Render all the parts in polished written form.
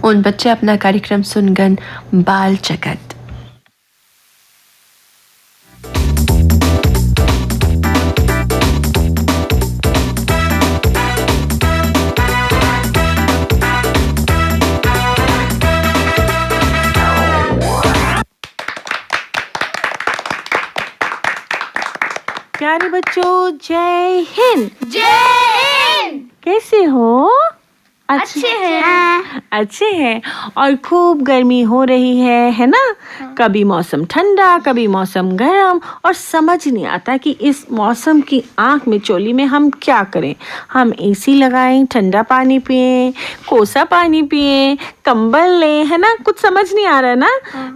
उन बच्चे अपना कार्यक्रम सुनगन बाल जगत। प्यारे बच्चों, जय हिंद। जय हिंद। कैसे हो? अच्छे हैं। अच्छे हैं। और खूब गर्मी हो रही है ना? कभी मौसम ठंडा, कभी मौसम गर्म, और समझ नहीं आता कि इस मौसम की आंख में चोली में हम क्या करें। हम एसी लगाएं, ठंडा पानी पिएं, कोसा पानी पिएं, कंबल लें, है ना? कुछ समझ नहीं आ रहा है ना?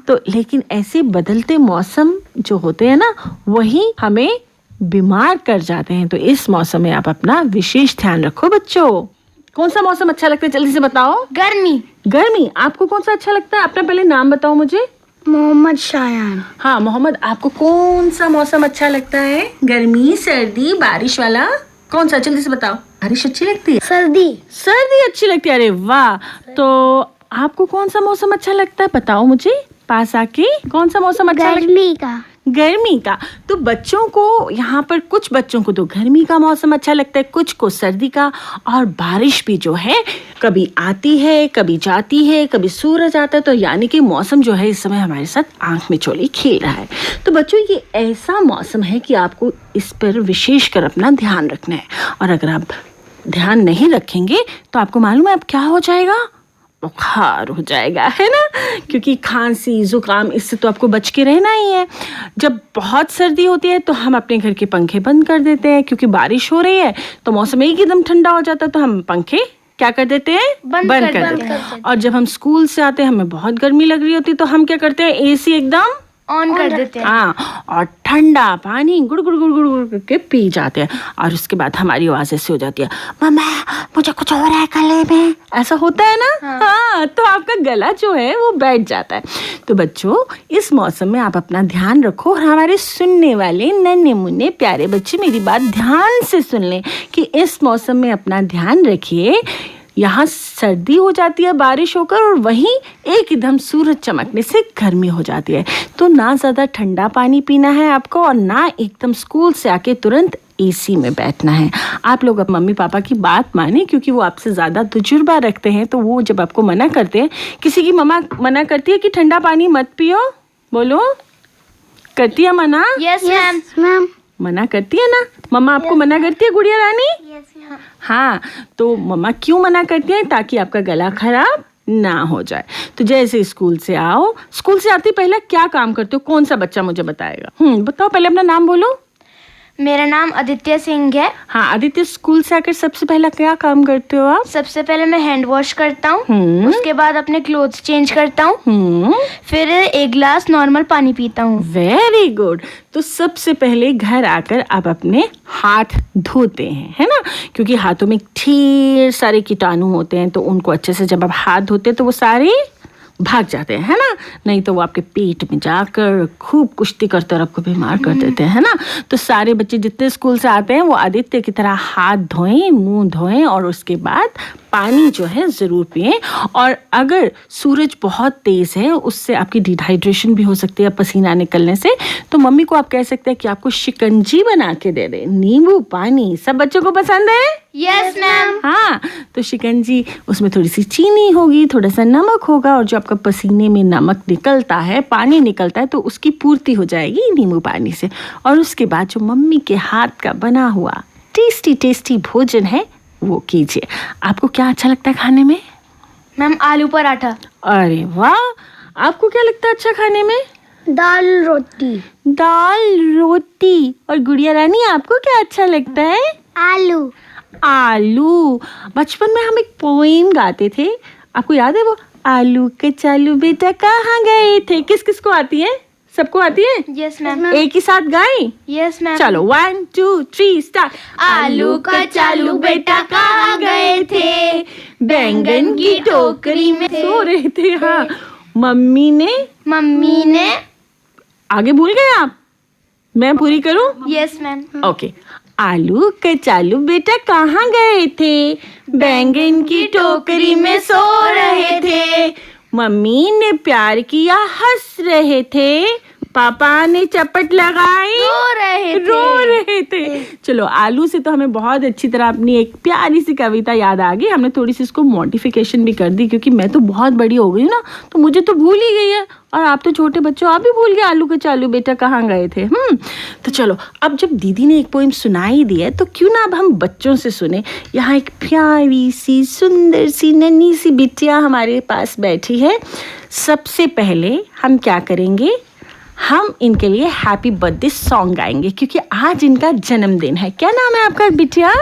तो लेकिन ऐसे बदलते मौसम जो होते हैं ना, वही हमें बीमार कर जाते हैं। तो इस मौसम में आप अपना विशेष ध्यान रखो बच्चों। कौन सा मौसम अच्छा लगता है, जल्दी से बताओ। गर्मी। गर्मी। आपको कौन सा अच्छा लगता है? अपना पहले नाम बताओ मुझे। मोहम्मद शायान। हाँ मोहम्मद, आपको कौन सा मौसम अच्छा लगता है? गर्मी, सर्दी, बारिश वाला? कौन सा, जल्दी से बताओ। बारिश अच्छी लगती है? सर्दी। सर्दी अच्छी लगती है। अरे वाह। तो आपको कौन सा मौसम अच्छा लगता है, बताओ मुझे पास आके। कौन सा मौसम अच्छा लगता है? गर्मी का। गर्मी का। तो बच्चों को यहाँ पर, कुछ बच्चों को तो गर्मी का मौसम अच्छा लगता है, कुछ को सर्दी का। और बारिश भी जो है कभी आती है, कभी जाती है, कभी सूरज आता है। तो यानी कि मौसम जो है इस समय हमारे साथ आंख में चोली खेल रहा है। तो बच्चों, ये ऐसा मौसम है कि आपको इस पर विशेष कर अपना ध्यान रखना है। और अगर आप ध्यान नहीं रखेंगे तो आपको मालूम है अब क्या हो जाएगा? बुखार हो जाएगा, है ना? क्योंकि खांसी, जुकाम, इससे तो आपको बच के रहना ही है। जब बहुत सर्दी होती है तो हम अपने घर के पंखे बंद कर देते हैं, क्योंकि बारिश हो रही है तो मौसम एकदम ठंडा हो जाता है, तो हम पंखे क्या कर देते हैं? बंद कर देते हैं। और जब हम स्कूल से आते हैं, हमें बहुत गर्मी लग रही होती है, तो हम क्या करते हैं? एसी एकदम ऑन कर देते हैं। हाँ, और ठंडा पानी गुड़ गुड़ गुड़ गुड़ गुड़ करके पी जाते हैं। और उसके बाद हमारी आवाज ऐसे हो जाती है, मम्मा मुझे कुछ हो रहा है गले में। ऐसा होता है ना? हाँ, तो आपका गला जो है वो बैठ जाता है। तो बच्चों, इस मौसम में आप अपना ध्यान रखो। और हमारे सुनने वाले नन्हे मुन्ने प्यारे बच्चे मेरी बात ध्यान से सुन लें कि इस मौसम में अपना ध्यान रखिए। यहाँ सर्दी हो जाती है बारिश होकर, और वहीं एकदम सूरज चमकने से गर्मी हो जाती है। तो ना ज़्यादा ठंडा पानी पीना है आपको, और ना एकदम स्कूल से आके तुरंत एसी में बैठना है। आप लोग अब मम्मी पापा की बात माने, क्योंकि वो आपसे ज़्यादा तजुर्बा रखते हैं। तो वो जब आपको मना करते हैं, किसी की मम्मा मना करती है कि ठंडा पानी मत पियो, बोलो, करती है मना? Yes ma'am. मना करती है ना मम्मा? आपको मना करती है गुड़िया रानी? हाँ, तो मम्मा क्यों मना करती है? ताकि आपका गला खराब ना हो जाए। तो जैसे स्कूल से आओ, स्कूल से आते पहले क्या काम करते हो? कौन सा बच्चा मुझे बताएगा? बताओ, पहले अपना नाम बोलो। मेरा नाम आदित्य सिंह है। हाँ आदित्य, स्कूल से आकर सबसे पहला क्या काम करते हो आप? सबसे पहले मैं हैंड वॉश करता हूँ, उसके बाद अपने क्लोथ्स चेंज करता हूँ, फिर एक गिलास नॉर्मल पानी पीता हूँ। Very good. तो सबसे पहले घर आकर आप अपने हाथ धोते हैं, है ना? क्योंकि हाथों में ढेर सारे कीटाणु होते हैं, तो उनको अच्छे से जब आप हाथ धोते हैं तो वो सारे भाग जाते हैं, है ना? नहीं तो वो आपके पेट में जाकर खूब कुश्ती करते और आपको बीमार कर देते हैं, है ना? तो सारे बच्चे जितने स्कूल से आते हैं वो आदित्य की तरह हाथ धोएं, मुंह धोएं, और उसके बाद पानी जो है ज़रूर पिएं। और अगर सूरज बहुत तेज़ है, उससे आपकी डिहाइड्रेशन भी हो सकती है पसीना निकलने से, तो मम्मी को आप कह सकते हैं कि आपको शिकंजी बना के दे दें, नींबू पानी। सब बच्चों को पसंद है? Yes ma'am. हाँ, तो शिकंजी, उसमें थोड़ी सी चीनी होगी, थोड़ा सा नमक होगा, और जो आपका पसीने में नमक निकलता है, पानी निकलता है, तो उसकी पूर्ति हो जाएगी नींबू पानी से। और उसके बाद जो मम्मी के हाथ का बना हुआ टेस्टी टेस्टी भोजन है वो कीजिए। आपको क्या अच्छा लगता है खाने में? मैम आलू पराठा। अरे वाह। आपको क्या लगता है अच्छा खाने में? दाल रोटी। दाल रोटी। और गुड़िया रानी, आपको क्या अच्छा लगता है? आलू। आलू। बचपन में हम एक पोएम गाते थे, आपको याद है वो? आलू के चालू बेटा कहाँ गए थे। किस किस को आती है? सबको आती है? Yes ma'am. एक ही साथ गाएं? Yes ma'am. चलो 1 2 3 स्टार्ट। आलू का चालू बेटा कहाँ गए थे, बैंगन की टोकरी में सो रहे थे। हाँ, मम्मी ने आगे भूल गए आप? मैं पूरी करूं? Yes ma'am. ओके। आलू के चालू बेटा कहाँ गए थे, बैंगन की टोकरी में सो रहे थे, मम्मी ने प्यार किया, हंस रहे थे, पापा ने चपट लगाई, रो रहे थे। चलो, आलू से तो हमें बहुत अच्छी तरह अपनी एक प्यारी सी कविता याद आ गई। हमने थोड़ी सी इसको मॉडिफिकेशन भी कर दी, क्योंकि मैं तो बहुत बड़ी हो गई ना, तो मुझे तो भूल ही गई है। और आप तो छोटे बच्चों, आप भी भूल गए आलू के चालू बेटा कहाँ गए थे। तो चलो, अब जब दीदी ने एक पोइम सुनाई दी है, तो क्यों ना अब हम बच्चों से सुने। यहाँ एक प्यारी सी सुंदर सी नन्ही सी बिटिया हमारे पास बैठी है। सबसे पहले हम क्या करेंगे, हम इनके लिए हैप्पी बर्थडे सॉन्ग गाएंगे, क्योंकि आज इनका जन्मदिन है। क्या नाम है आपका बिटिया?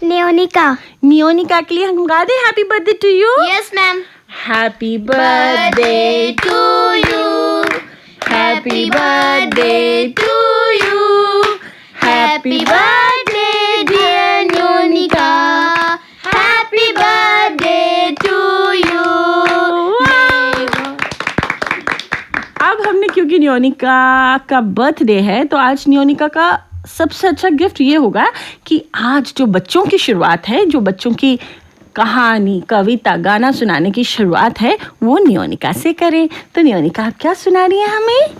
नियोनिका। नियोनिका के लिए हम गा दें happy birthday to you? Yes ma'am. Happy birthday to you, happy birthday to you, happy birthday dear Neonika, happy birthday to you. अब हमने, क्योंकि नियोनिका का बर्थडे है, तो आज नियोनिका का सबसे अच्छा गिफ्ट ये होगा कि आज जो बच्चों की शुरुआत है, जो बच्चों की कहानी, कविता, गाना सुनाने की शुरुआत है, वो नियोनिका से करें। तो नियोनिका, आप क्या सुना रही हैं हमें?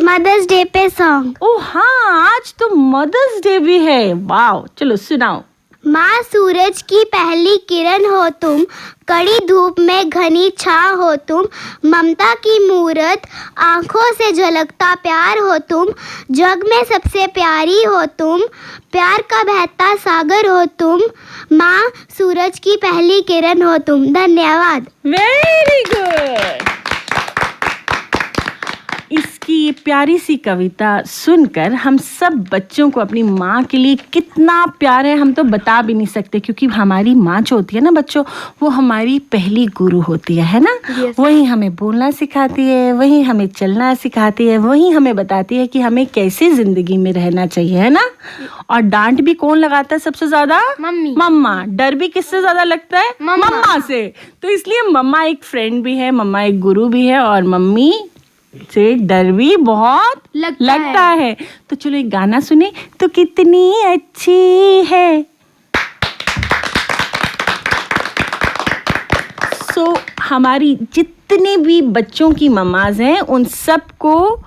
मदर्स डे पे सॉन्ग। ओह हाँ, आज तो मदर्स डे भी है। वाह, चलो सुनाओ। माँ सूरज की पहली किरण हो तुम, कड़ी धूप में घनी छाँव हो तुम, ममता की मूरत, आँखों से झलकता प्यार हो तुम, जग में सबसे प्यारी हो तुम, प्यार का बहता सागर हो तुम, माँ सूरज की पहली किरण हो तुम। धन्यवाद। Very good. इसकी ये प्यारी सी कविता सुनकर हम सब बच्चों को अपनी माँ के लिए कितना प्यार है हम तो बता भी नहीं सकते, क्योंकि हमारी माँ जो होती है ना बच्चों, वो हमारी पहली गुरु होती है ना। वही हमें बोलना सिखाती है, वही हमें चलना सिखाती है, वही हमें बताती है कि हमें कैसे जिंदगी में रहना चाहिए, है ना। और डांट भी कौन लगाता है सबसे ज्यादा? मम्मी। मम्मा। डर भी किससे ज्यादा लगता है? मम्मा से। तो इसलिए मम्मा एक फ्रेंड भी है, मम्मा एक गुरु भी है, और मम्मी से डर भी बहुत लगता है। तो चलो एक गाना सुने, तो कितनी अच्छी है। हमारी जितने भी बच्चों की मम्माज हैं, उन सबको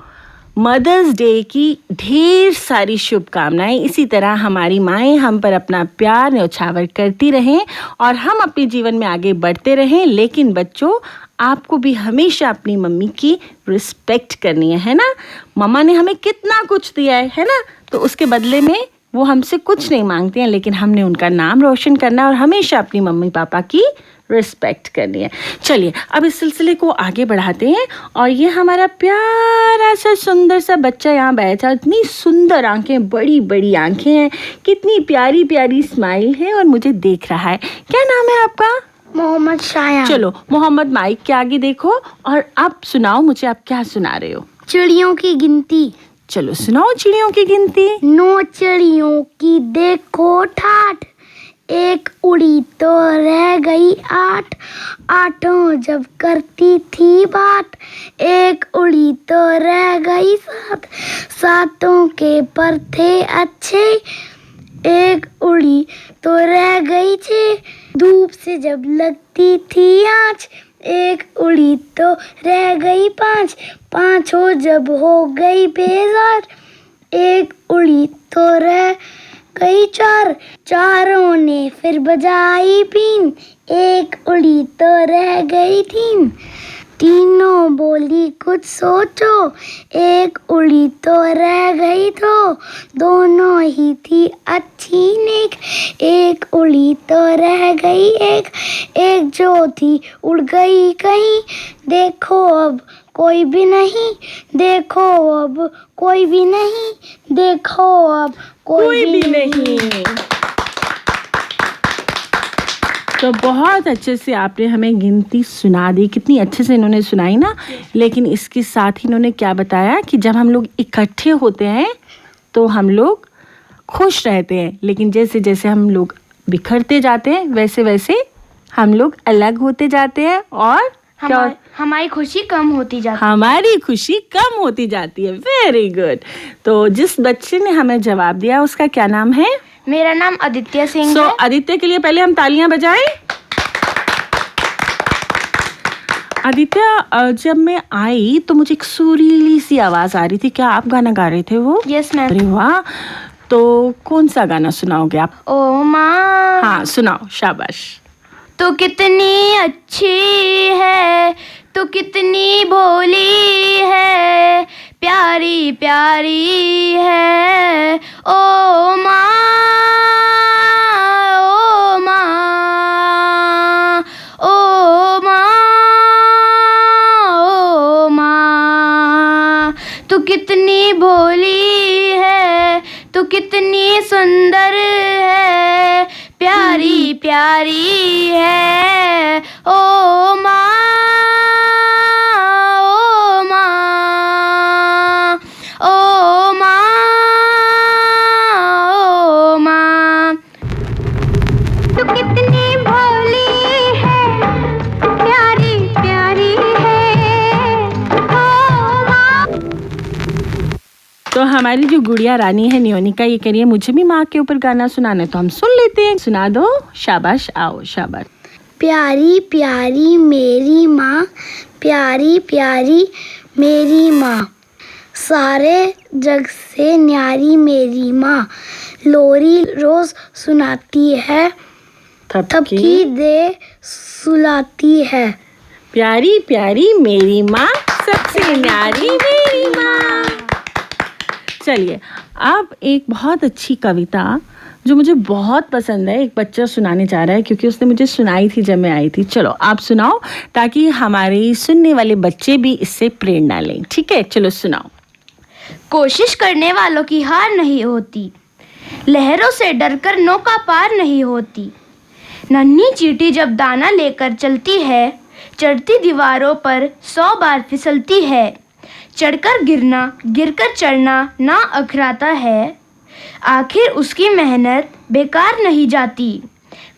मदर्स डे की ढेर सारी शुभकामनाएं। इसी तरह हमारी माएँ हम पर अपना प्यार न्यौछावर करती रहें और हम अपने जीवन में आगे बढ़ते रहें। लेकिन बच्चों, आपको भी हमेशा अपनी मम्मी की रिस्पेक्ट करनी है ना। मम्मा ने हमें कितना कुछ दिया है ना, तो उसके बदले में वो हमसे कुछ नहीं मांगते हैं, लेकिन हमने उनका नाम रोशन करना और हमेशा अपनी मम्मी पापा की रिस्पेक्ट करनी है। चलिए अब इस सिलसिले को आगे बढ़ाते हैं। और ये हमारा प्यारा सा सुंदर सा बच्चा यहाँ बैठा, इतनी सुंदर आंखें, बड़ी बड़ी आंखें हैं, कितनी प्यारी प्यारी स्माइल है और मुझे देख रहा है। क्या नाम है आपका? मोहम्मद शायान। चलो मोहम्मद, माइक के आगे देखो और आप सुनाओ मुझे, आप क्या सुना रहे हो? चिड़ियों की गिनती। चलो सुनाओ चिड़ियों की गिनती। 9 चिड़ियों की देखो ठाठ, एक उड़ी तो रह गई 8, 8 जब करती थी बात, एक उड़ी तो रह गई 7, 7 के पर थे अच्छे, एक उड़ी तो रह गई 6, धूप से जब लगती थी आँच, एक उड़ी तो रह गई 5, 5 जब हो गई बेजार, एक उड़ी तो रह गई 4, 4 ने फिर बजाई बीन, एक उड़ी तो रह गई 3, तीनों बोली कुछ सोचो, एक उड़ी तो रह गई 2, दोनों ही थी अच्छी नेक, एक उड़ी तो रह गई 1, एक जो थी उड़ गई कहीं, देखो अब कोई भी नहीं, देखो अब कोई भी नहीं, देखो अब कोई भी नहीं। तो बहुत अच्छे से आपने हमें गिनती सुना दी, कितनी अच्छे से इन्होंने सुनाई ना। लेकिन इसके साथ ही इन्होंने क्या बताया कि जब हम लोग इकट्ठे होते हैं तो हम लोग खुश रहते हैं, लेकिन जैसे जैसे हम लोग बिखरते जाते हैं वैसे वैसे हम लोग अलग होते जाते हैं और हमारी खुशी कम होती जाती है। हमारी खुशी कम होती जाती है। Very good. तो जिस बच्चे ने हमें जवाब दिया उसका क्या नाम है? मेरा नाम आदित्य सिंह है। आदित्य के लिए पहले हम तालियां बजाएं। आदित्य, जब मैं आई तो मुझे एक सुरीली सी आवाज आ रही थी। क्या आप गाना गा रहे थे वो? Yes ma'am. अरे वाह, तो कौन सा गाना सुनाओगे आप? ओ माँ, हाँ सुनाओ, शाबाश। तू कितनी अच्छी है, तू कितनी भोली है, प्यारी प्यारी है। ओ माँ, ओ माँ, ओ माँ, ओ माँ, तू कितनी भोली है, तू कितनी सुंदर है, प्यारी प्यारी है। ओ माँ, ओ माँ, ओ माँ, ओ माँ, तू कितनी भोली है, प्यारी प्यारी है। ओ माँ। तो हमारी जो गुड़िया रानी है नियोनिका, ये कह रही है मुझे भी माँ के ऊपर गाना सुनाना है, तो हम सुन लेते हैं। सुना दो, शाबाश, आओ शाबाश। प्यारी प्यारी मेरी माँ, प्यारी प्यारी मेरी माँ, सारे जग से न्यारी मेरी माँ, लोरी रोज सुनाती है, थपकी दे सुलाती है। प्यारी प्यारी मेरी माँ, सबसे न्यारी मेरी माँ। चलिए, अब एक बहुत अच्छी कविता जो मुझे बहुत पसंद है, एक बच्चा सुनाने जा रहा है, क्योंकि उसने मुझे सुनाई थी जब मैं आई थी। चलो आप सुनाओ, ताकि हमारे सुनने वाले बच्चे भी इससे प्रेरणा लें। ठीक है, चलो सुनाओ। कोशिश करने वालों की हार नहीं होती, लहरों से डरकर नौका पार नहीं होती। नन्ही चींटी जब दाना लेकर चलती है, चढ़ती दीवारों पर 100 बार फिसलती है। चढ़कर गिरना, गिरकर चढ़ना ना अखराता है, आखिर उसकी मेहनत बेकार नहीं जाती।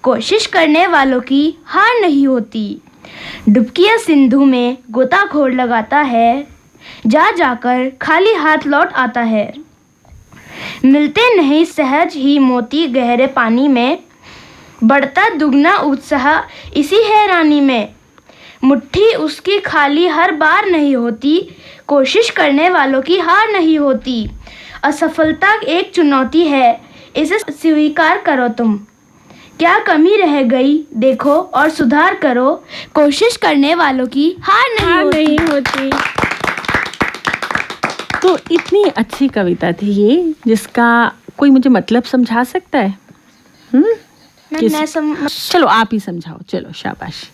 कोशिश करने वालों की हार नहीं होती। डुबकिया सिंधु में गोताखोर लगाता है, जा जाकर खाली हाथ लौट आता है। मिलते नहीं सहज ही मोती गहरे पानी में, बढ़ता दुगना उत्साह इसी हैरानी में। मुट्ठी उसकी खाली हर बार नहीं होती, कोशिश करने वालों की हार नहीं होती। असफलता एक चुनौती है, इसे स्वीकार करो तुम। क्या कमी रह गई देखो और सुधार करो, कोशिश करने वालों की हार नहीं होती। तो इतनी अच्छी कविता थी ये, जिसका कोई मुझे मतलब समझा सकता है? चलो आप ही समझाओ, चलो शाबाश।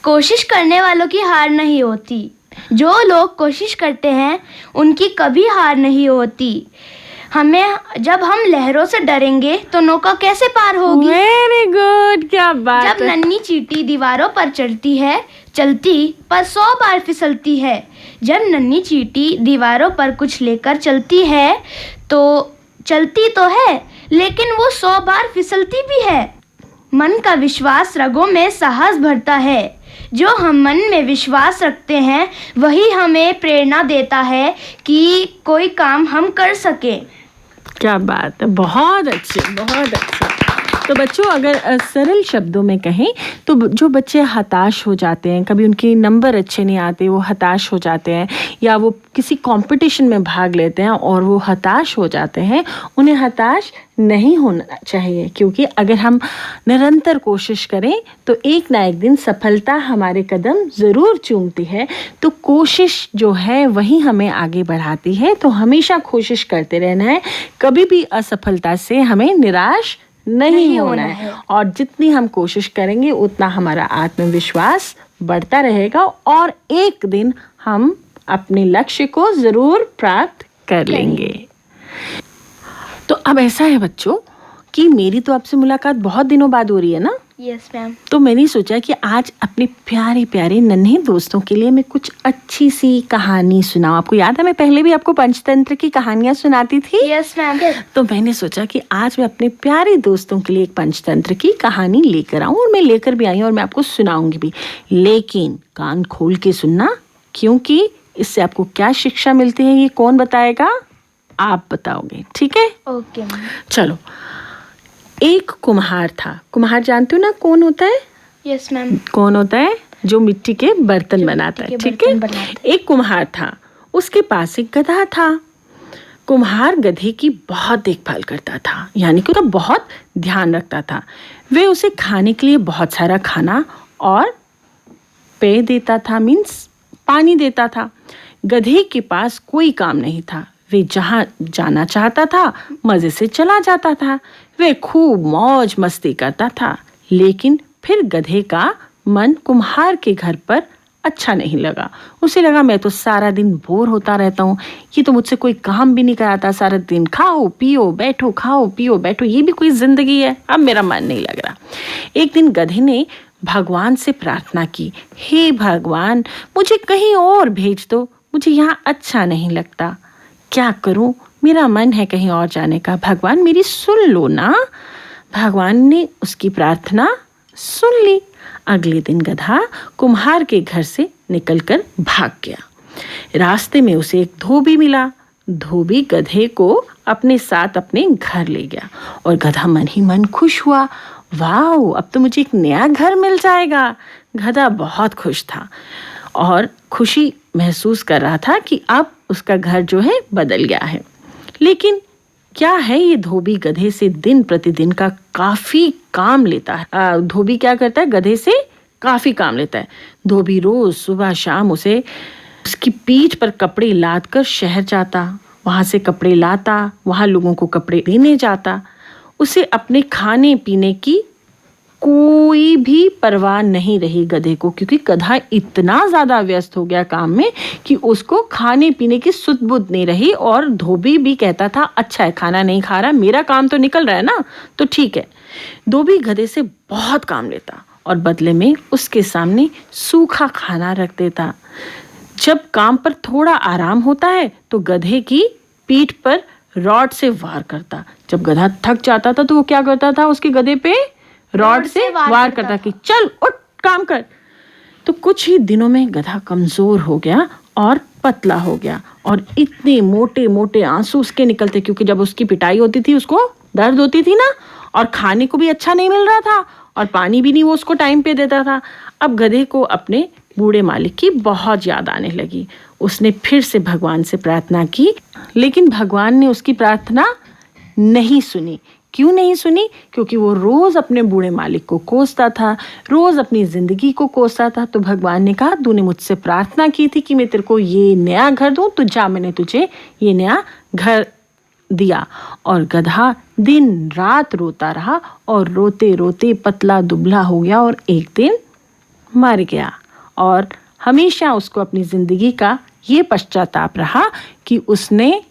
कोशिश करने वालों की हार नहीं होती। जो लोग कोशिश करते हैं उनकी कभी हार नहीं होती। हमें, जब हम लहरों से डरेंगे तो नौका कैसे पार होगी? वेरी गुड, क्या बात। जब नन्ही चींटी दीवारों पर चढ़ती है, चलती पर 100 बार फिसलती है। जब नन्ही चींटी दीवारों पर कुछ लेकर चलती है तो चलती तो है, लेकिन वो 100 बार फिसलती भी है। मन का विश्वास रगों में साहस भरता है। जो हम मन में विश्वास रखते हैं वही हमें प्रेरणा देता है कि कोई काम हम कर सकें। क्या बात है, बहुत अच्छे, बहुत अच्छा। तो बच्चों, अगर सरल शब्दों में कहें तो जो बच्चे हताश हो जाते हैं, कभी उनके नंबर अच्छे नहीं आते, वो हताश हो जाते हैं, या वो किसी कंपटीशन में भाग लेते हैं और वो हताश हो जाते हैं, उन्हें हताश नहीं होना चाहिए। क्योंकि अगर हम निरंतर कोशिश करें तो एक ना एक दिन सफलता हमारे कदम ज़रूर चूमती है। तो कोशिश जो है वही हमें आगे बढ़ाती है। तो हमेशा कोशिश करते रहना है, कभी भी असफलता से हमें निराश नहीं होना है। और जितनी हम कोशिश करेंगे उतना हमारा आत्मविश्वास बढ़ता रहेगा और एक दिन हम अपने लक्ष्य को ज़रूर प्राप्त कर लेंगे। तो अब ऐसा है बच्चों कि मेरी तो आपसे मुलाकात बहुत दिनों बाद हो रही है ना। Yes ma'am. तो मैंने सोचा कि आज अपने प्यारे प्यारे नन्हे दोस्तों के लिए मैं कुछ अच्छी सी कहानी सुनाऊं। आपको याद है मैं पहले भी आपको पंचतंत्र की कहानियां सुनाती थी? Yes ma'am. तो मैंने सोचा कि आज मैं अपने प्यारे दोस्तों के लिए एक पंचतंत्र की कहानी लेकर आऊं, और मैं लेकर भी आई हूं और मैं आपको सुनाऊंगी भी। लेकिन कान खोल के सुनना, क्योंकि इससे आपको क्या शिक्षा मिलती है ये कौन बताएगा? आप बताओगे, ठीक है? Okay ma'am. चलो। एक कुम्हार था। कुम्हार जानते हो ना कौन होता है? Yes ma'am. कौन होता है? जो मिट्टी के बर्तन बनाता है, ठीक है। एक कुम्हार था, उसके पास एक गधा था। कुम्हार गधे की बहुत देखभाल करता था, यानी कि उसका बहुत ध्यान रखता था। वे उसे खाने के लिए बहुत सारा खाना और पेय देता था, मीन्स पानी देता था। गधे के पास कोई काम नहीं था, वे जहाँ जाना चाहता था मजे से चला जाता था। वे खूब मौज मस्ती करता था। लेकिन फिर गधे का मन कुम्हार के घर पर अच्छा नहीं लगा। उसे लगा मैं तो सारा दिन बोर होता रहता हूँ, ये तो मुझसे कोई काम भी नहीं कराता, सारा दिन खाओ पियो बैठो, खाओ पियो बैठो, ये भी कोई जिंदगी है? अब मेरा मन नहीं लग रहा। एक दिन गधे ने भगवान से प्रार्थना की, हे भगवान, मुझे कहीं और भेज दो, मुझे यहाँ अच्छा नहीं लगता। क्या करूँ, मेरा मन है कहीं और जाने का, भगवान मेरी सुन लो ना। भगवान ने उसकी प्रार्थना सुन ली। अगले दिन गधा कुम्हार के घर से निकलकर भाग गया। रास्ते में उसे एक धोबी मिला। धोबी गधे को अपने साथ अपने घर ले गया और गधा मन ही मन खुश हुआ। वाह, अब तो मुझे एक नया घर मिल जाएगा। गधा बहुत खुश था और खुशी महसूस कर रहा था कि अब उसका घर जो है बदल गया है। लेकिन क्या है, ये धोबी गधे से दिन प्रतिदिन का काफी काम लेता है। धोबी क्या करता है, गधे से काफी काम लेता है। धोबी रोज सुबह शाम उसकी पीठ पर कपड़े लाद कर शहर जाता, वहां से कपड़े लाता, वहां लोगों को कपड़े देने जाता। उसे अपने खाने पीने की कोई भी परवाह नहीं रही गधे को, क्योंकि गधा इतना ज्यादा व्यस्त हो गया काम में कि उसको खाने पीने की सुध बुध नहीं रही। और धोबी भी कहता था, अच्छा है खाना नहीं खा रहा, मेरा काम तो निकल रहा है ना, तो ठीक है। धोबी गधे से बहुत काम लेता और बदले में उसके सामने सूखा खाना रख देता। जब काम पर थोड़ा आराम होता है तो गधे की पीठ पर रॉड से वार करता। जब गधा थक जाता था तो वो क्या करता था, उसके गधे पे रॉड से वार करता कि चल उठ काम कर। तो कुछ ही दिनों में गधा कमजोर हो गया और पतला हो गया और इतने मोटे मोटे आंसू उसके निकलते, क्योंकि जब उसकी पिटाई होती थी उसको दर्द होती थी ना, और खाने को भी अच्छा नहीं मिल रहा था और पानी भी नहीं वो उसको टाइम पे देता था। अब गधे को अपने बूढ़े मालिक की बहुत याद आने लगी। उसने फिर से भगवान से प्रार्थना की, लेकिन भगवान ने उसकी प्रार्थना नहीं सुनी। क्यों नहीं सुनी? क्योंकि वो रोज अपने बूढ़े मालिक को कोसता था, रोज अपनी जिंदगी को कोसता था। तो भगवान ने कहा, तूने मुझसे प्रार्थना की थी कि मैं तेरे को ये नया घर दूं, तो जा, मैंने तुझे ये नया घर दिया। और गधा दिन रात रोता रहा और रोते रोते पतला दुबला हो गया और एक दिन मर गया। और हमेशा उसको अपनी जिंदगी का ये पश्चाताप रहा कि उसने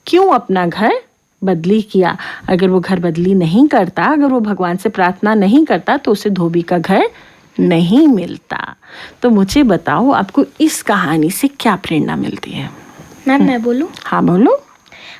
क्यों अपना घर बदली किया। अगर वो घर बदली नहीं करता, अगर वो भगवान से प्रार्थना नहीं करता, तो उसे धोबी का घर नहीं मिलता। तो मुझे बताओ, आपको इस कहानी से क्या प्रेरणा मिलती है? मैम मैं बोलूं? हाँ बोलो।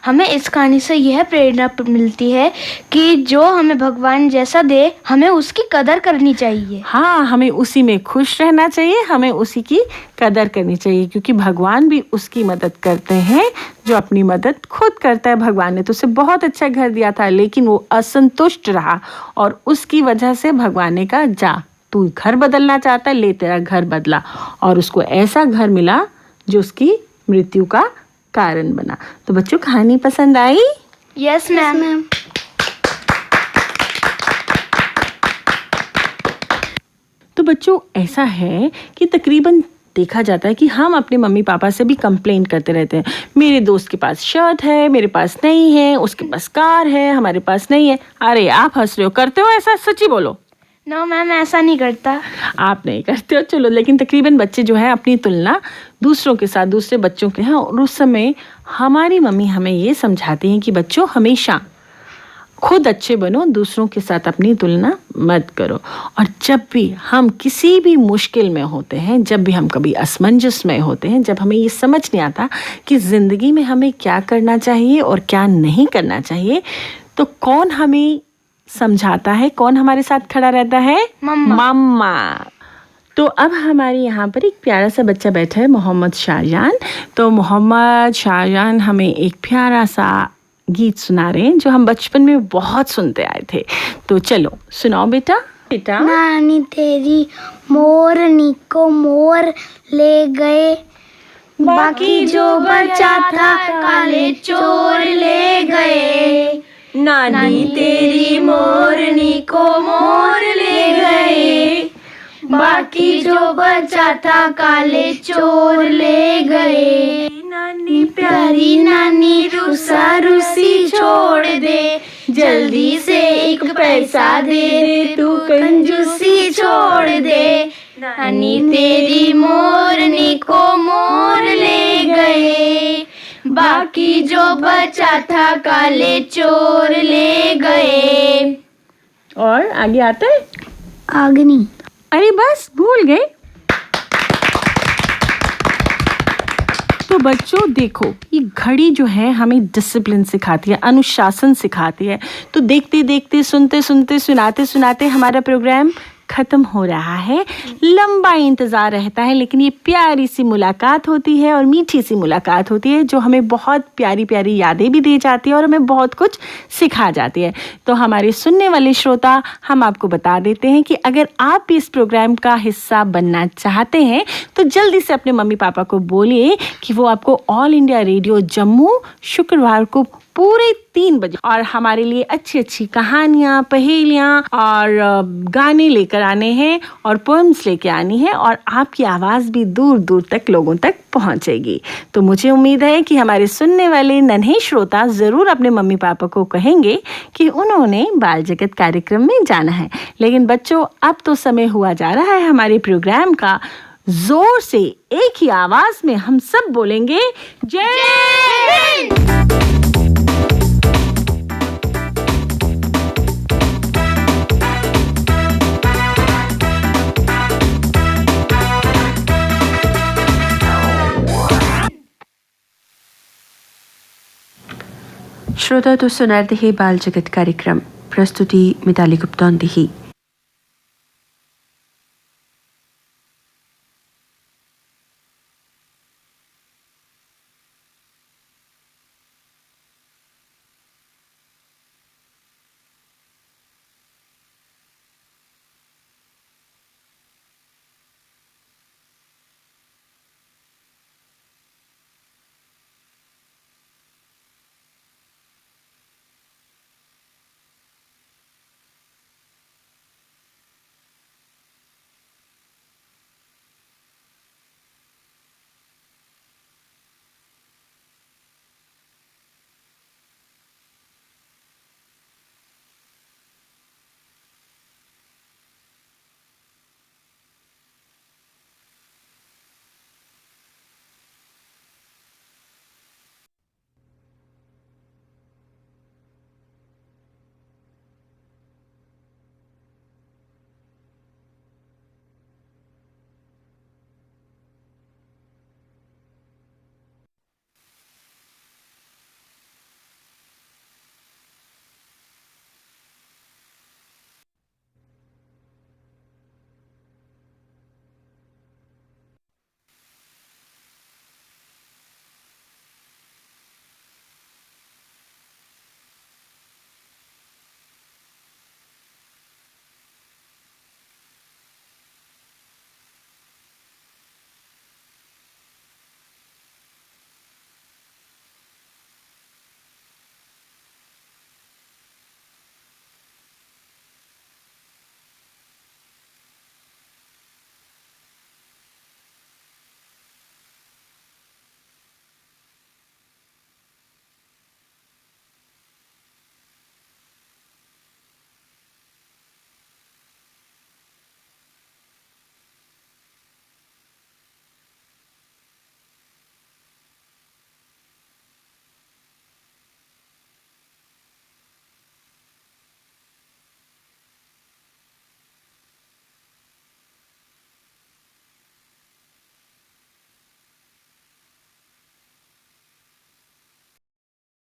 हमें इस कहानी से यह प्रेरणा मिलती है कि जो हमें भगवान जैसा दे, हमें उसकी कदर करनी चाहिए। हाँ, हमें उसी में खुश रहना चाहिए, हमें उसी की कदर करनी चाहिए, क्योंकि भगवान भी उसकी मदद करते हैं जो अपनी मदद खुद करता है। भगवान ने तो उसे बहुत अच्छा घर दिया था, लेकिन वो असंतुष्ट रहा और उसकी वजह से भगवान ने कहा, जा तू घर बदलना चाहता है, ले तेरा घर बदला। और उसको ऐसा घर मिला जो उसकी मृत्यु का कारण बना। तो बच्चों, कहानी पसंद आई? Yes ma'am. तो बच्चों, ऐसा है कि तकरीबन देखा जाता है कि हम अपने मम्मी पापा से भी कंप्लेन करते रहते हैं, मेरे दोस्त के पास शर्ट है, मेरे पास नहीं है, उसके पास कार है, हमारे पास नहीं है। अरे आप हंस रहे हो, करते हो ऐसा? सच्ची बोलो। नो मैम, ऐसा नहीं करता। आप नहीं करते हो, चलो। लेकिन तकरीबन बच्चे जो है अपनी तुलना दूसरों के साथ, दूसरे बच्चों के हैं। और उस समय हमारी मम्मी हमें ये समझाती हैं कि बच्चों, हमेशा खुद अच्छे बनो, दूसरों के साथ अपनी तुलना मत करो। और जब भी हम किसी भी मुश्किल में होते हैं, जब भी हम कभी असमंजस में होते हैं, जब हमें ये समझ नहीं आता कि ज़िंदगी में हमें क्या करना चाहिए और क्या नहीं करना चाहिए, तो कौन हमें समझाता है, कौन हमारे साथ खड़ा रहता है? मम्मा। तो अब हमारे यहाँ पर एक प्यारा सा बच्चा बैठा है, मोहम्मद शाहजान। तो मोहम्मद शाहजान हमें एक प्यारा सा गीत सुना रहे हैं जो हम बचपन में बहुत सुनते आए थे। तो चलो सुनाओ बेटा। बेटा नानी तेरी मोरनी को मोर ले गए, बाकी जो बचा था काले चोर ले गए। नानी तेरी मोरनी को मोर ले गए, बाकी जो बचा था काले चोर ले गए। नानी प्यारी नानी रुसा रुसी छोड़ दे, जल्दी से एक पैसा दे दे, तू कंजूसी छोड़ दे। नानी तेरी मोरनी को मोर ले गए, बाकी जो बचा था काले चोर ले गए। और आगे आता है आगनी। अरे बस भूल गए। तो बच्चों देखो, ये घड़ी जो है हमें डिसिप्लिन सिखाती है, अनुशासन सिखाती है। तो देखते देखते, सुनते सुनते, सुनाते सुनाते हमारा प्रोग्राम ख़त्म हो रहा है। लंबा इंतज़ार रहता है, लेकिन ये प्यारी सी मुलाकात होती है और मीठी सी मुलाकात होती है जो हमें बहुत प्यारी प्यारी यादें भी दे जाती है और हमें बहुत कुछ सिखा जाती है। तो हमारे सुनने वाले श्रोता, हम आपको बता देते हैं कि अगर आप भी इस प्रोग्राम का हिस्सा बनना चाहते हैं तो जल्दी से अपने मम्मी पापा को बोलिए कि वो आपको ऑल इंडिया रेडियो जम्मू शुक्रवार को पूरे 3 बजे और हमारे लिए अच्छी अच्छी कहानियाँ, पहेलियाँ और गाने लेकर आने हैं और पोएम्स लेके आनी है और आपकी आवाज़ भी दूर दूर तक लोगों तक पहुँचेगी। तो मुझे उम्मीद है कि हमारे सुनने वाले नन्हे श्रोता ज़रूर अपने मम्मी पापा को कहेंगे कि उन्होंने बाल जगत कार्यक्रम में जाना है। लेकिन बच्चों, अब तो समय हुआ जा रहा है हमारे प्रोग्राम का। जोर से एक ही आवाज़ में हम सब बोलेंगे, जय हिंद। श्रोता, तो सुनाते हैं बाल जगत कार्यक्रम। प्रस्तुति मिताली गुप्ता।